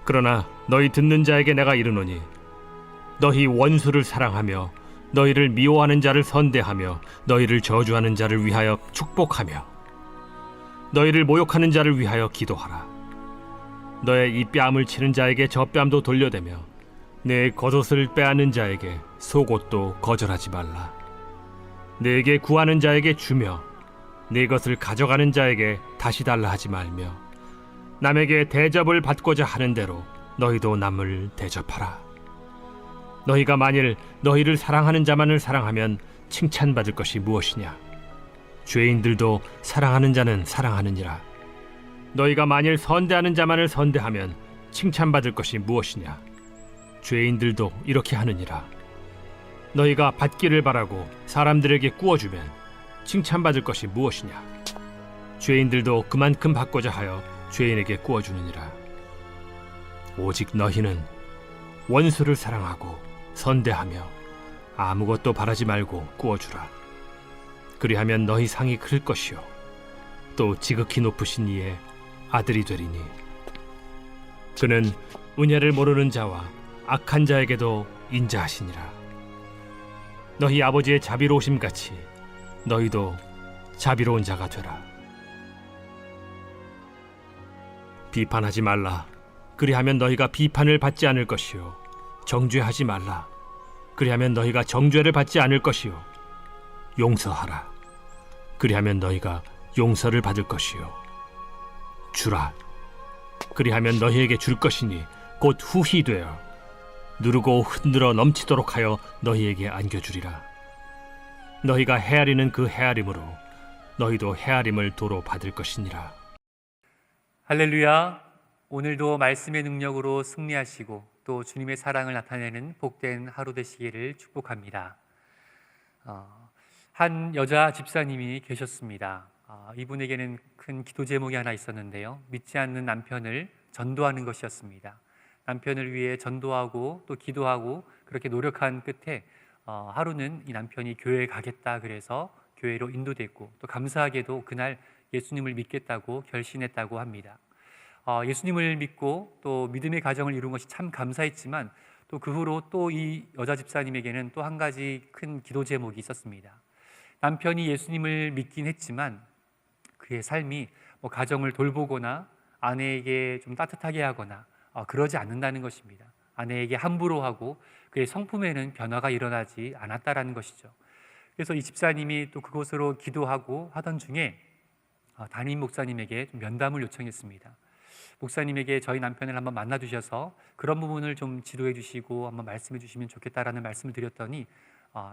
그러나 너희 듣는 자에게 내가 이르노니 너희 원수를 사랑하며 너희를 미워하는 자를 선대하며 너희를 저주하는 자를 위하여 축복하며 너희를 모욕하는 자를 위하여 기도하라. 너의 이 뺨을 치는 자에게 저 뺨도 돌려대며 내 겉옷을 빼앗는 자에게 속옷도 거절하지 말라. 내게 구하는 자에게 주며 내 것을 가져가는 자에게 다시 달라 하지 말며 남에게 대접을 받고자 하는 대로 너희도 남을 대접하라. 너희가 만일 너희를 사랑하는 자만을 사랑하면 칭찬받을 것이 무엇이냐? 죄인들도 사랑하는 자는 사랑하느니라. 너희가 만일 선대하는 자만을 선대하면 칭찬받을 것이 무엇이냐? 죄인들도 이렇게 하느니라. 너희가 받기를 바라고 사람들에게 구워주면 칭찬받을 것이 무엇이냐? 죄인들도 그만큼 받고자 하여 죄인에게 구워주느니라. 오직 너희는 원수를 사랑하고 선대하며 아무것도 바라지 말고 구워주라. 그리하면 너희 상이 클 것이요 또 지극히 높으신 이의 아들이 되리니 그는 은혜를 모르는 자와 악한 자에게도 인자하시니라. 너희 아버지의 자비로우심 같이 너희도 자비로운 자가 되라. 비판하지 말라. 그리하면 너희가 비판을 받지 않을 것이요 정죄하지 말라. 그리하면 너희가 정죄를 받지 않을 것이요 용서하라. 그리하면 너희가 용서를 받을 것이요 주라. 그리하면 너희에게 줄 것이니 곧 후히 되어 누르고 흔들어 넘치도록 하여 너희에게 안겨주리라. 너희가 헤아리는 그 헤아림으로 너희도 헤아림을 도로 받을 것이니라. 할렐루야. 오늘도 말씀의 능력으로 승리하시고 또 주님의 사랑을 나타내는 복된 하루 되시기를 축복합니다. 한 여자 집사님이 계셨습니다. 이분에게는 큰 기도 제목이 하나 있었는데요. 믿지 않는 남편을 전도하는 것이었습니다. 남편을 위해 전도하고 또 기도하고 그렇게 노력한 끝에 하루는 이 남편이 교회에 가겠다 그래서 교회로 인도됐고 또 감사하게도 그날 예수님을 믿겠다고 결심했다고 합니다. 예수님을 믿고 또 믿음의 가정을 이룬 것이 참 감사했지만 또 그 후로 또 이 여자 집사님에게는 또 한 가지 큰 기도 제목이 있었습니다. 남편이 예수님을 믿긴 했지만 그의 삶이 가정을 돌보거나 아내에게 좀 따뜻하게 하거나 그러지 않는다는 것입니다. 아내에게 함부로 하고 그의 성품에는 변화가 일어나지 않았다라는 것이죠. 그래서 이 집사님이 또 그곳으로 기도하고 하던 중에 담임 목사님에게 좀 면담을 요청했습니다. 목사님에게 저희 남편을 한번 만나 주셔서 그런 부분을 좀 지도해 주시고 한번 말씀해 주시면 좋겠다라는 말씀을 드렸더니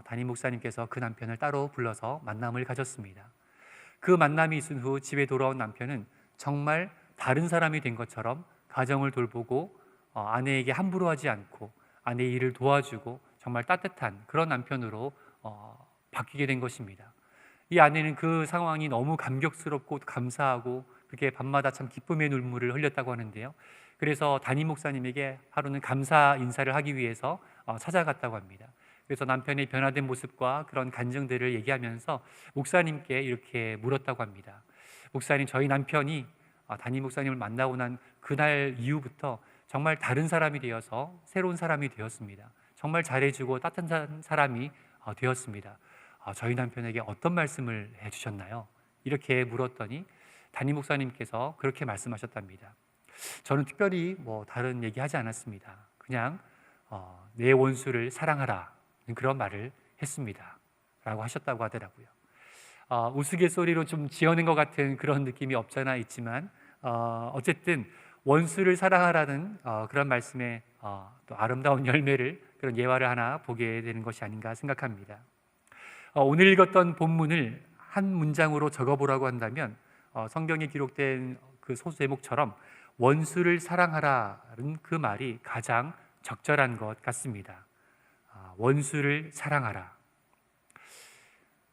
담임 목사님께서 그 남편을 따로 불러서 만남을 가졌습니다. 그 만남이 있은 후 집에 돌아온 남편은 정말 다른 사람이 된 것처럼 가정을 돌보고 아내에게 함부로 하지 않고 아내의 일을 도와주고 정말 따뜻한 그런 남편으로 바뀌게 된 것입니다. 이 아내는 그 상황이 너무 감격스럽고 감사하고 그렇게 밤마다 참 기쁨의 눈물을 흘렸다고 하는데요. 그래서 담임 목사님에게 하루는 감사 인사를 하기 위해서 찾아갔다고 합니다. 그래서 남편의 변화된 모습과 그런 간증들을 얘기하면서 목사님께 이렇게 물었다고 합니다. 목사님, 저희 남편이 담임 목사님을 만나고 난 그날 이후부터 정말 다른 사람이 되어서 새로운 사람이 되었습니다. 정말 잘해주고 따뜻한 사람이 되었습니다. 저희 남편에게 어떤 말씀을 해주셨나요? 이렇게 물었더니 담임 목사님께서 그렇게 말씀하셨답니다. 저는 특별히 다른 얘기하지 않았습니다. 그냥 내 원수를 사랑하라 그런 말을 했습니다 라고 하셨다고 하더라고요. 우스갯소리로 좀 지어낸 것 같은 그런 느낌이 없잖아 있지만 어쨌든 원수를 사랑하라는 그런 말씀에 또 아름다운 열매를 그런 예화를 하나 보게 되는 것이 아닌가 생각합니다. 오늘 읽었던 본문을 한 문장으로 적어보라고 한다면 성경에 기록된 그 소수 제목처럼 원수를 사랑하라는 그 말이 가장 적절한 것 같습니다. 원수를 사랑하라.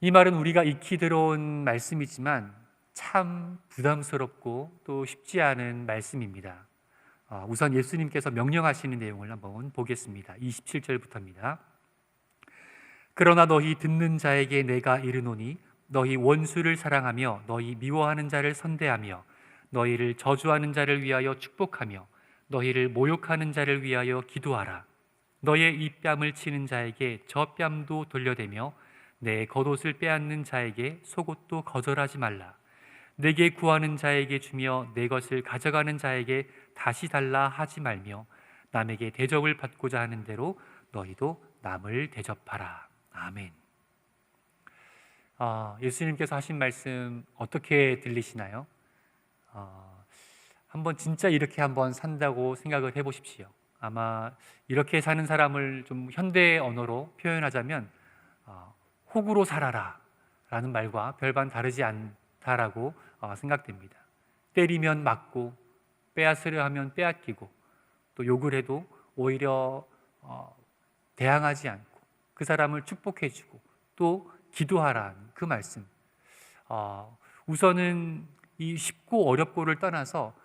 이 말은 우리가 익히 들어온 말씀이지만 참 부담스럽고 또 쉽지 않은 말씀입니다. 우선 예수님께서 명령하시는 내용을 한번 보겠습니다. 27절부터입니다. 그러나 너희 듣는 자에게 내가 이르노니 너희 원수를 사랑하며 너희 미워하는 자를 선대하며 너희를 저주하는 자를 위하여 축복하며 너희를 모욕하는 자를 위하여 기도하라. 너의 이 뺨을 치는 자에게 저 뺨도 돌려대며 내 겉옷을 빼앗는 자에게 속옷도 거절하지 말라. 내게 구하는 자에게 주며 내 것을 가져가는 자에게 다시 달라 하지 말며 남에게 대접을 받고자 하는 대로 너희도 남을 대접하라. 아멘. 예수님께서 하신 말씀 어떻게 들리시나요? 한번 진짜 이렇게 한번 산다고 생각을 해보십시오. 아마 이렇게 사는 사람을 좀 현대 언어로 표현하자면 호구로 살아라 라는 말과 별반 다르지 않다라고 생각됩니다. 때리면 맞고 빼앗으려 하면 빼앗기고 또 욕을 해도 오히려 대항하지 않고 그 사람을 축복해주고 또 기도하라는 그 말씀. 우선은 이 쉽고 어렵고를 떠나서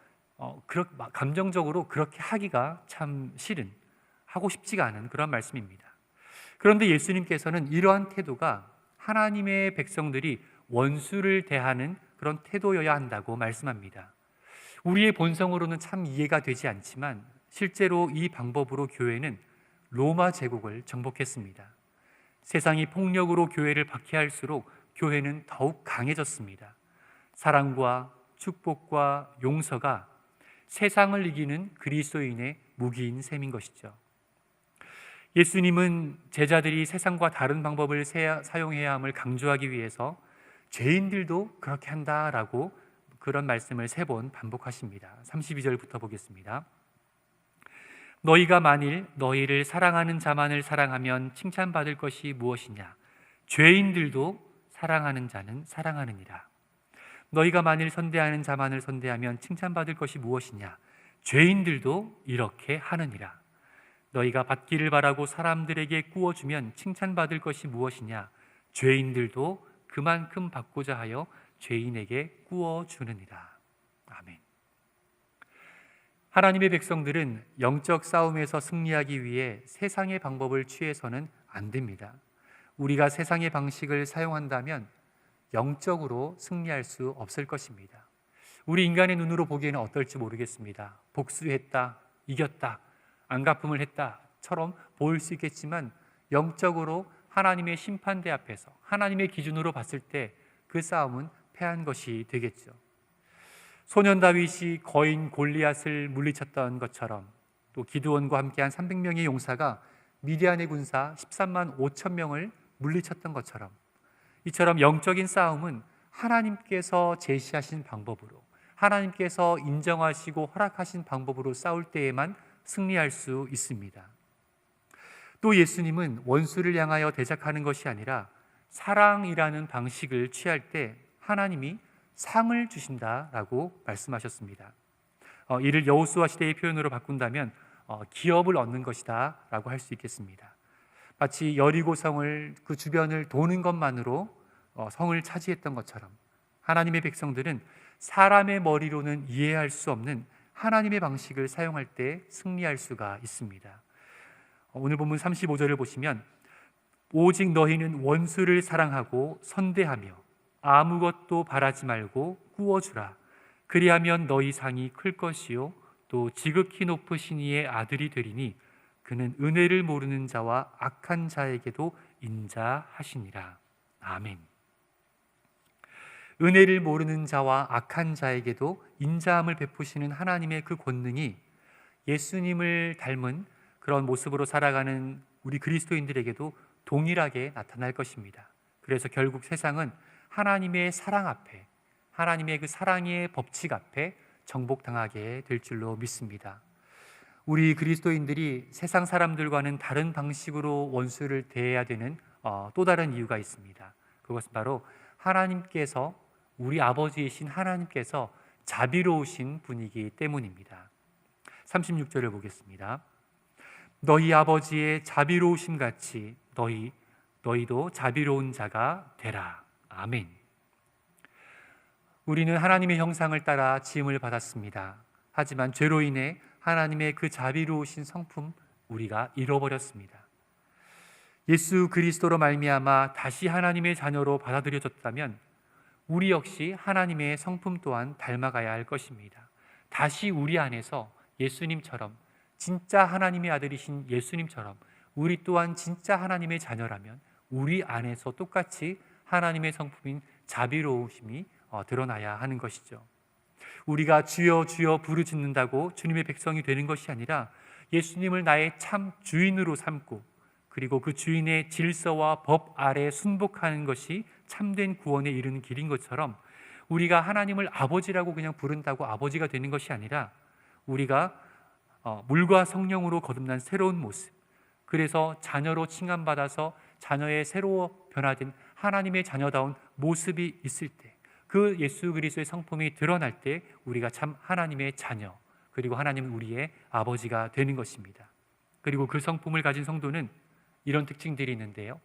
감정적으로 그렇게 하기가 참 싫은, 하고 싶지가 않은 그런 말씀입니다. 그런데 예수님께서는 이러한 태도가 하나님의 백성들이 원수를 대하는 그런 태도여야 한다고 말씀합니다. 우리의 본성으로는 참 이해가 되지 않지만 실제로 이 방법으로 교회는 로마 제국을 정복했습니다. 세상이 폭력으로 교회를 박해할수록 교회는 더욱 강해졌습니다. 사랑과 축복과 용서가 세상을 이기는 그리스도인의 무기인 셈인 것이죠. 예수님은 제자들이 세상과 다른 방법을 사용해야 함을 강조하기 위해서 죄인들도 그렇게 한다라고 그런 말씀을 3번 반복하십니다. 32절부터 보겠습니다. 너희가 만일 너희를 사랑하는 자만을 사랑하면 칭찬받을 것이 무엇이냐? 죄인들도 사랑하는 자는 사랑하느니라. 너희가 만일 선대하는 자만을 선대하면 칭찬받을 것이 무엇이냐? 죄인들도 이렇게 하느니라. 너희가 받기를 바라고 사람들에게 구워주면 칭찬받을 것이 무엇이냐? 죄인들도 그만큼 받고자 하여 죄인에게 구워주느니라. 아멘. 하나님의 백성들은 영적 싸움에서 승리하기 위해 세상의 방법을 취해서는 안 됩니다. 우리가 세상의 방식을 사용한다면 영적으로 승리할 수 없을 것입니다. 우리 인간의 눈으로 보기에는 어떨지 모르겠습니다. 복수했다, 이겼다, 안갚음을 했다처럼 보일 수 있겠지만 영적으로 하나님의 심판대 앞에서 하나님의 기준으로 봤을 때 그 싸움은 패한 것이 되겠죠. 소년 다윗이 거인 골리앗을 물리쳤던 것처럼 또 기드온과 함께한 300명의 용사가 미디안의 군사 13만 5천 명을 물리쳤던 것처럼 이처럼 영적인 싸움은 하나님께서 제시하신 방법으로 하나님께서 인정하시고 허락하신 방법으로 싸울 때에만 승리할 수 있습니다. 또 예수님은 원수를 향하여 대적하는 것이 아니라 사랑이라는 방식을 취할 때 하나님이 상을 주신다라고 말씀하셨습니다. 이를 여호수아 시대의 표현으로 바꾼다면 기업을 얻는 것이다 라고 할 수 있겠습니다. 마치 여리고성을 그 주변을 도는 것만으로 성을 차지했던 것처럼 하나님의 백성들은 사람의 머리로는 이해할 수 없는 하나님의 방식을 사용할 때 승리할 수가 있습니다. 오늘 본문 35절을 보시면 오직 너희는 원수를 사랑하고 선대하며 아무것도 바라지 말고 구워주라. 그리하면 너희 상이 클 것이요 또 지극히 높으신 이의 아들이 되리니 그는 은혜를 모르는 자와 악한 자에게도 인자하시니라. 아멘. 은혜를 모르는 자와 악한 자에게도 인자함을 베푸시는 하나님의 그 권능이 예수님을 닮은 그런 모습으로 살아가는 우리 그리스도인들에게도 동일하게 나타날 것입니다. 그래서 결국 세상은 하나님의 사랑 앞에, 하나님의 그 사랑의 법칙 앞에 정복당하게 될 줄로 믿습니다. 우리 그리스도인들이 세상 사람들과는 다른 방식으로 원수를 대해야 되는 또 다른 이유가 있습니다. 그것은 바로 하나님께서, 우리 아버지이신 하나님께서 자비로우신 분이기 때문입니다. 36절을 보겠습니다. 너희 아버지의 자비로우심 같이 너희도 자비로운 자가 되라. 아멘. 우리는 하나님의 형상을 따라 지음을 받았습니다. 하지만 죄로 인해 하나님의 그 자비로우신 성품 우리가 잃어버렸습니다. 예수 그리스도로 말미암아 다시 하나님의 자녀로 받아들여졌다면 우리 역시 하나님의 성품 또한 닮아가야 할 것입니다. 다시 우리 안에서 예수님처럼, 진짜 하나님의 아들이신 예수님처럼 우리 또한 진짜 하나님의 자녀라면 우리 안에서 똑같이 하나님의 성품인 자비로우심이 드러나야 하는 것이죠. 우리가 주여 주여 부르짖는다고 주님의 백성이 되는 것이 아니라 예수님을 나의 참 주인으로 삼고 그리고 그 주인의 질서와 법 아래 순복하는 것이 참된 구원에 이르는 길인 것처럼 우리가 하나님을 아버지라고 그냥 부른다고 아버지가 되는 것이 아니라 우리가 물과 성령으로 거듭난 새로운 모습, 그래서 자녀로 칭함받아서 자녀의 새로 변화된 하나님의 자녀다운 모습이 있을 때, 그 예수 그리스도의 성품이 드러날 때 우리가 참 하나님의 자녀, 그리고 하나님은 우리의 아버지가 되는 것입니다. 그리고 그 성품을 가진 성도는 이런 특징들이 있는데요,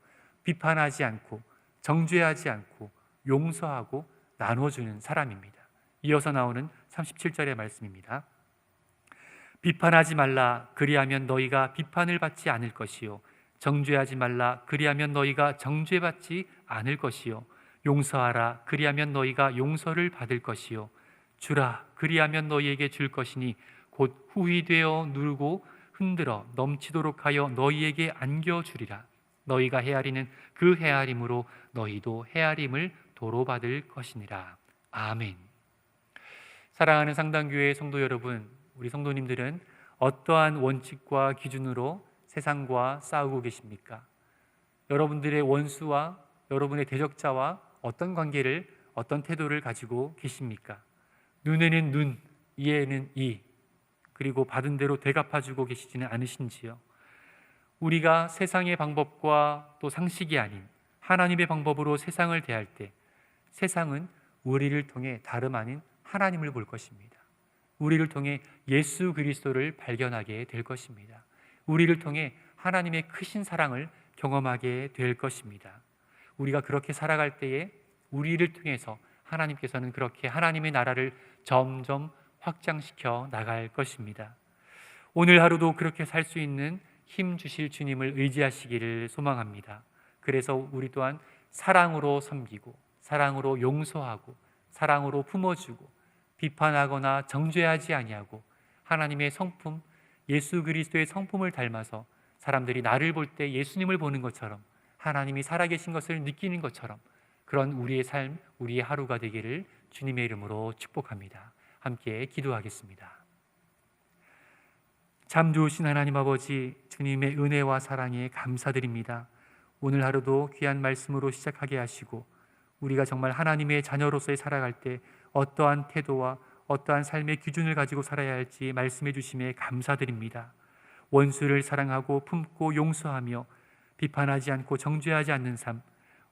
비판하지 않고 정죄하지 않고 용서하고 나눠주는 사람입니다. 이어서 나오는 37절의 말씀입니다. 비판하지 말라, 그리하면 너희가 비판을 받지 않을 것이요 정죄하지 말라, 그리하면 너희가 정죄받지 않을 것이요 용서하라, 그리하면 너희가 용서를 받을 것이요 주라, 그리하면 너희에게 줄 것이니 곧 후히 되어 누르고 흔들어 넘치도록 하여 너희에게 안겨주리라. 너희가 헤아리는 그 헤아림으로 너희도 헤아림을 도로 받을 것이니라. 아멘. 사랑하는 상당교회 성도 여러분, 우리 성도님들은 어떠한 원칙과 기준으로 세상과 싸우고 계십니까? 여러분들의 원수와 여러분의 대적자와 어떤 관계를, 어떤 태도를 가지고 계십니까? 눈에는 눈, 이에는 이, 그리고 받은 대로 되갚아주고 계시지는 않으신지요? 우리가 세상의 방법과 또 상식이 아닌 하나님의 방법으로 세상을 대할 때 세상은 우리를 통해 다름 아닌 하나님을 볼 것입니다. 우리를 통해 예수 그리스도를 발견하게 될 것입니다. 우리를 통해 하나님의 크신 사랑을 경험하게 될 것입니다. 우리가 그렇게 살아갈 때에 우리를 통해서 하나님께서는 그렇게 하나님의 나라를 점점 확장시켜 나갈 것입니다. 오늘 하루도 그렇게 살 수 있는 힘 주실 주님을 의지하시기를 소망합니다. 그래서 우리 또한 사랑으로 섬기고 사랑으로 용서하고 사랑으로 품어주고 비판하거나 정죄하지 아니하고 하나님의 성품, 예수 그리스도의 성품을 닮아서 사람들이 나를 볼 때 예수님을 보는 것처럼 하나님이 살아계신 것을 느끼는 것처럼 그런 우리의 삶, 우리의 하루가 되기를 주님의 이름으로 축복합니다. 함께 기도하겠습니다. 참 좋으신 하나님 아버지, 주님의 은혜와 사랑에 감사드립니다. 오늘 하루도 귀한 말씀으로 시작하게 하시고 우리가 정말 하나님의 자녀로서의 살아갈 때 어떠한 태도와 어떠한 삶의 기준을 가지고 살아야 할지 말씀해 주심에 감사드립니다. 원수를 사랑하고 품고 용서하며 비판하지 않고 정죄하지 않는 삶,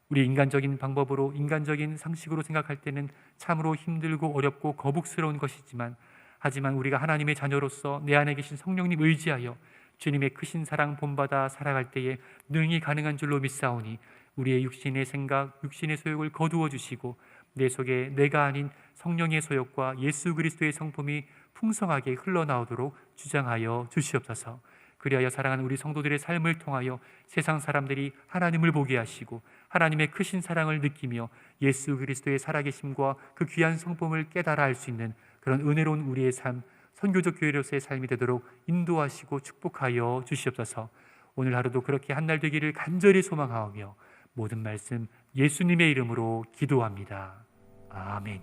우리 인간적인 방법으로 인간적인 상식으로 생각할 때는 참으로 힘들고 어렵고 거북스러운 것이지만 하지만 우리가 하나님의 자녀로서 내 안에 계신 성령님 의지하여 주님의 크신 사랑 본받아 살아갈 때에 능히 가능한 줄로 믿사오니 우리의 육신의 생각, 육신의 소욕을 거두어 주시고 내 속에 내가 아닌 성령의 소욕과 예수 그리스도의 성품이 풍성하게 흘러나오도록 주장하여 주시옵소서. 그리하여 사랑하는 우리 성도들의 삶을 통하여 세상 사람들이 하나님을 보게 하시고 하나님의 크신 사랑을 느끼며 예수 그리스도의 살아계심과 그 귀한 성품을 깨달아 알 수 있는 그런 은혜로운 우리의 삶, 선교적 교회로서의 삶이 되도록 인도하시고 축복하여 주시옵소서. 오늘 하루도 그렇게 한 날 되기를 간절히 소망하오며 모든 말씀 예수님의 이름으로 기도합니다. 아멘.